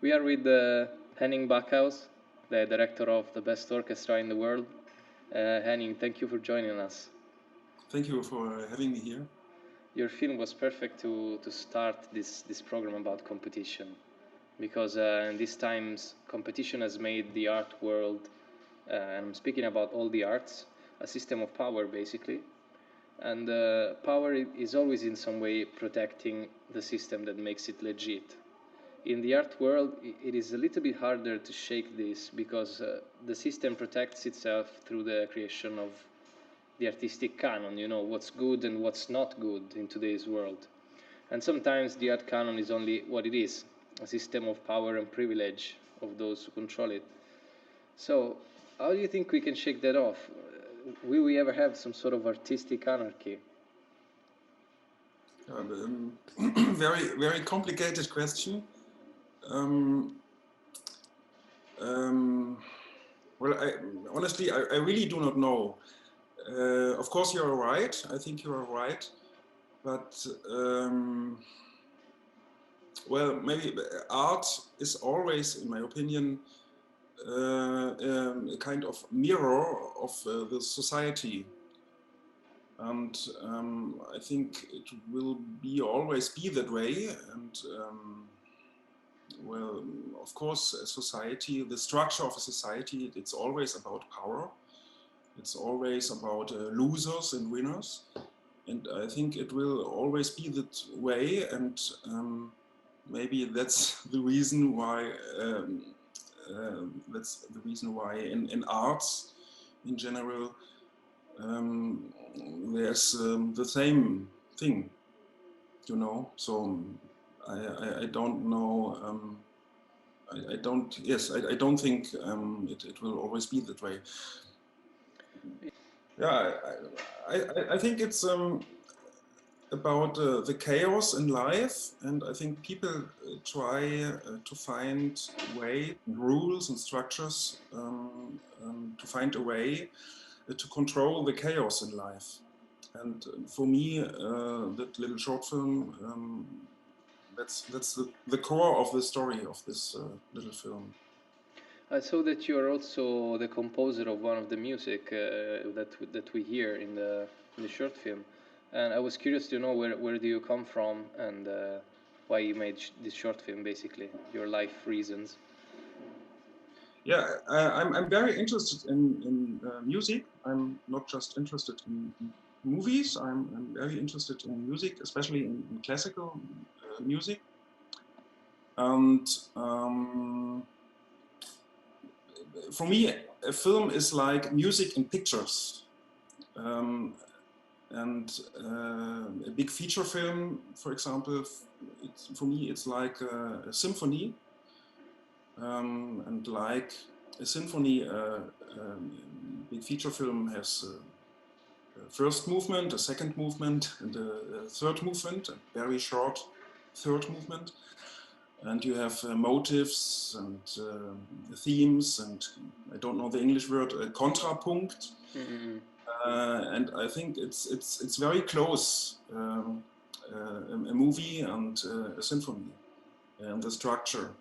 We are with Henning Backhaus, the director of the best orchestra in the world. Henning, thank you for joining us. Thank you for having me here. Your film was perfect to start this program about competition, because in these times competition has made the art world, and I'm speaking about all the arts, a system of power basically. And power is always in some way protecting the system that makes it legit. In the art world, it is a little bit harder to shake this because the system protects itself through the creation of the artistic canon, what's good and what's not good in today's world. And sometimes the art canon is only what it is, a system of power and privilege of those who control it. So, how do you think we can shake that off? Will we ever have some sort of artistic anarchy? Very, very complicated question. Well, honestly, I really do not know. Of course, you are right. I think you are right. But, well, maybe art is always, in my opinion, a kind of mirror of the society. And I think it will always be that way. And well, of course, a society, the structure of a society, it's always about power. It's always about losers and winners. And I think it will always be that way. And maybe that's the reason why in arts in general there's the same thing, so I don't know. I don't. Yes, I don't think it will always be that way. Yeah, I think it's about the chaos in life, and I think people try to find way, rules and structures to find a way to control the chaos in life. And for me, that little short film, that's the core of the story of this little film. I saw that you are also the composer of one of the music that we hear in the short film, and I was curious to know where do you come from and why you made this short film, basically your life reasons. Yeah, I'm very interested in music. I'm not just interested in movies. I'm very interested in music, especially in classical music. And for me, a film is like music and pictures. And a big feature film, for example, for me, it's like a symphony. And like a symphony, big feature film has a first movement, a second movement, and a third movement, a very short third movement. And you have motives and themes, and I don't know the English word, contrapunct. Mm-hmm. And I think it's very close, a movie and a symphony, and the structure.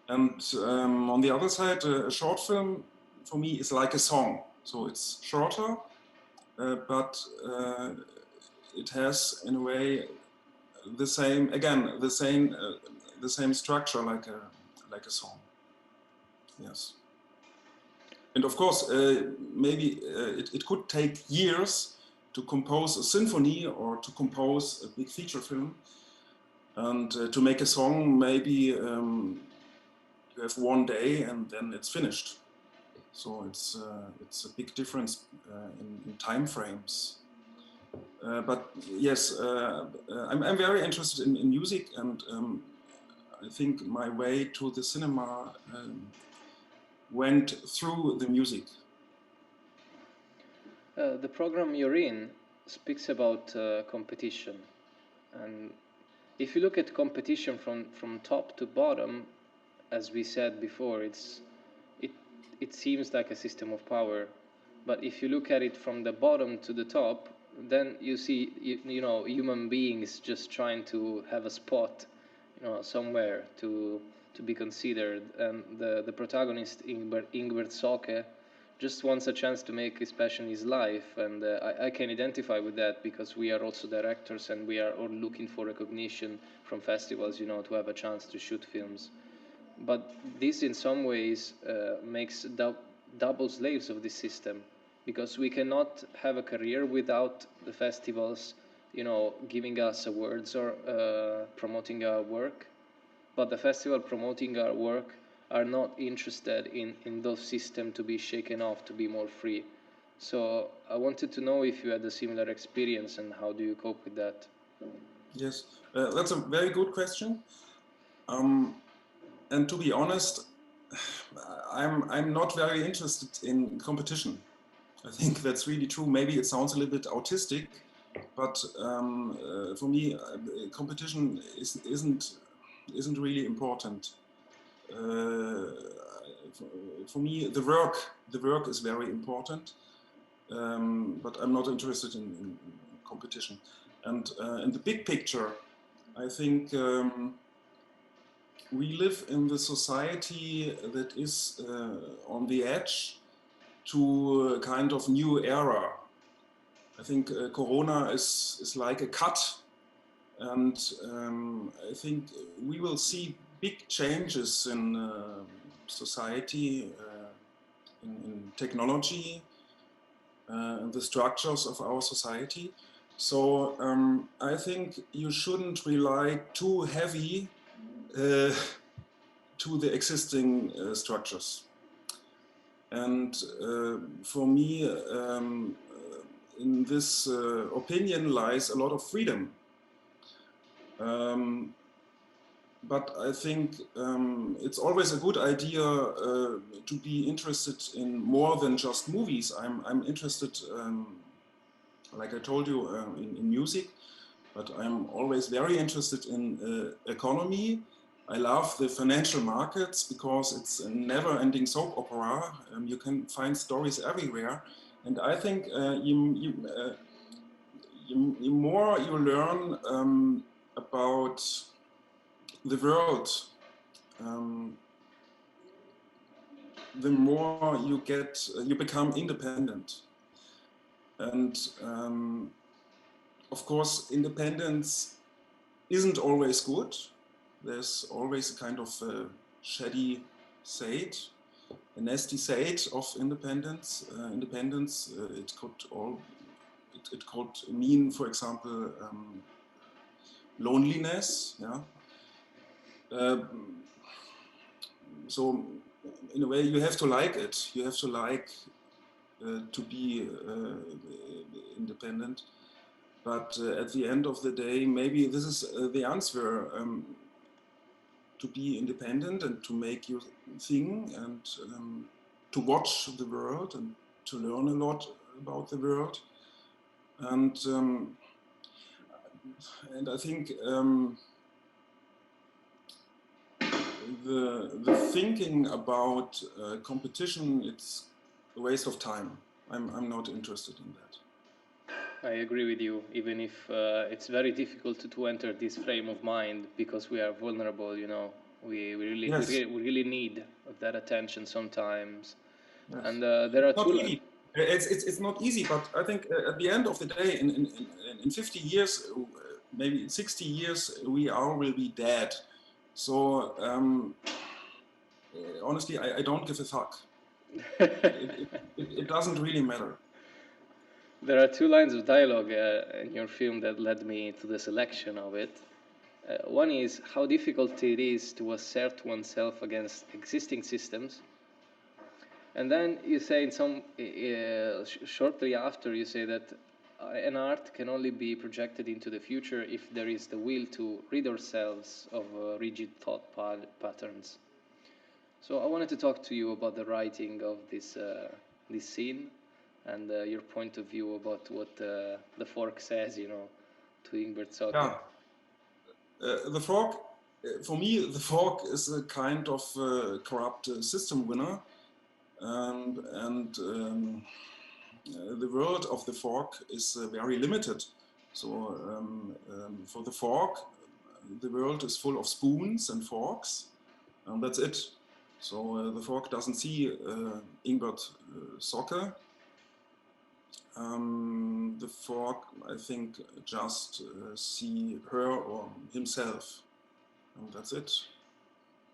And on the other side, a short film for me is like a song. So it's shorter, but it has in a way the same structure like a song. Yes. And of course, maybe it could take years to compose a symphony or to compose a big feature film. And to make a song, maybe you have one day and then it's finished. So it's a big difference in time frames. But yes, I'm very interested in music, and I think my way to the cinema went through the music. The program you're in speaks about competition, and if you look at competition from top to bottom, as we said before, it it seems like a system of power. But if you look at it from the bottom to the top, then you see human beings just trying to have a spot somewhere to be considered. And the protagonist, Ingbert Soke, just wants a chance to make his passion his life, and I can identify with that because we are also directors and we are all looking for recognition from festivals, to have a chance to shoot films. But this, in some ways, makes double slaves of this system, because we cannot have a career without the festivals, giving us awards or promoting our work. But the festival promoting our work are not interested in those systems to be shaken off, to be more free. So I wanted to know if you had a similar experience and how do you cope with that? Yes, that's a very good question. And to be honest, I'm not very interested in competition. I think that's really true. Maybe it sounds a little bit autistic, but for me, competition isn't really important. For me, the work is very important, but I'm not interested in competition. And in the big picture, I think we live in the society that is on the edge to a kind of new era. I think Corona is like a cut, and I think we will see big changes in society, in technology, and the structures of our society. So I think you shouldn't rely too heavy to the existing structures. And for me, in this opinion lies a lot of freedom. But I think it's always a good idea to be interested in more than just movies. I'm interested, like I told you, in music, but I'm always very interested in economy. I love the financial markets because it's a never-ending soap opera. You can find stories everywhere, and I think you more you learn about the world, the more you become independent. And of course, independence isn't always good. There's always a kind of shady side, a nasty side of independence. Independence, it could mean, for example, loneliness. Yeah. So in a way, you have to like it. You have to like to be independent. But at the end of the day, maybe this is the answer, to be independent and to make your thing, and to watch the world and to learn a lot about the world. And I think the thinking about competition, it's a waste of time. I'm not interested in that. I agree with you, even if it's very difficult to enter this frame of mind because we are vulnerable, We really, Yes. we really need that attention sometimes. Yes. And there are not easy. It's not easy, but I think at the end of the day, in 50 years, maybe 60 years, we all will be dead. So honestly, I don't give a fuck. It doesn't really matter. There are two lines of dialogue in your film that led me to the selection of it. One is how difficult it is to assert oneself against existing systems. And then you say in some shortly after you say that an art can only be projected into the future if there is the will to rid ourselves of rigid thought patterns. So I wanted to talk to you about the writing of this scene and your point of view about what the fork says, to Ingbert Soke. Yeah. The fork, for me, the fork is a kind of corrupt system winner, and the world of the fork is very limited. So for the fork, the world is full of spoons and forks, and that's it. So the fork doesn't see Ingbert Socke. The fork, I think, just see her or himself, and that's it.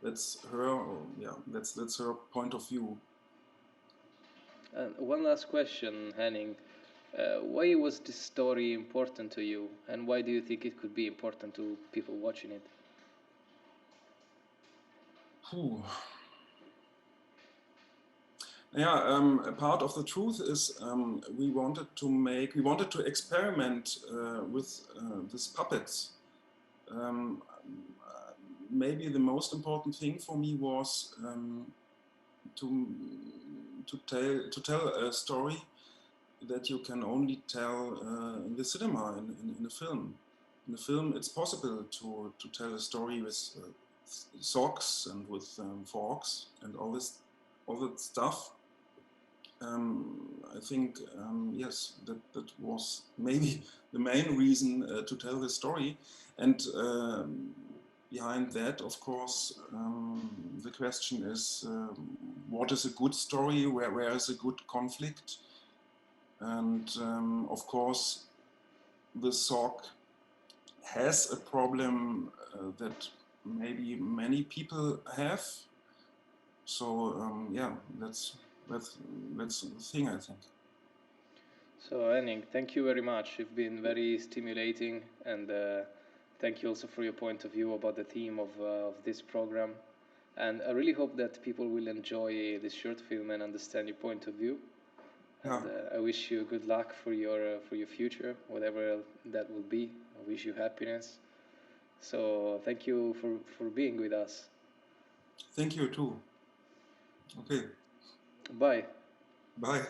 That's her, or, yeah, that's her point of view. And one last question, Henning. Why was this story important to you, and why do you think it could be important to people watching it? Yeah, a part of the truth is we wanted to experiment with these puppets. Maybe the most important thing for me was to tell a story that you can only tell in the cinema, in a film. In a film, it's possible to tell a story with socks and with forks and all that stuff. I think yes, that was maybe the main reason to tell the story, and behind that, of course, the question is what is a good story? Where is a good conflict? And of course, the sock has a problem that maybe many people have. So yeah, that's the thing, I think. So, Henning, thank you very much. You've been very stimulating, and thank you also for your point of view about the theme of this program. And I really hope that people will enjoy this short film and understand your point of view. And I wish you good luck for your future, whatever that will be. I wish you happiness. So thank you for being with us. Thank you too. Okay. Bye. Bye.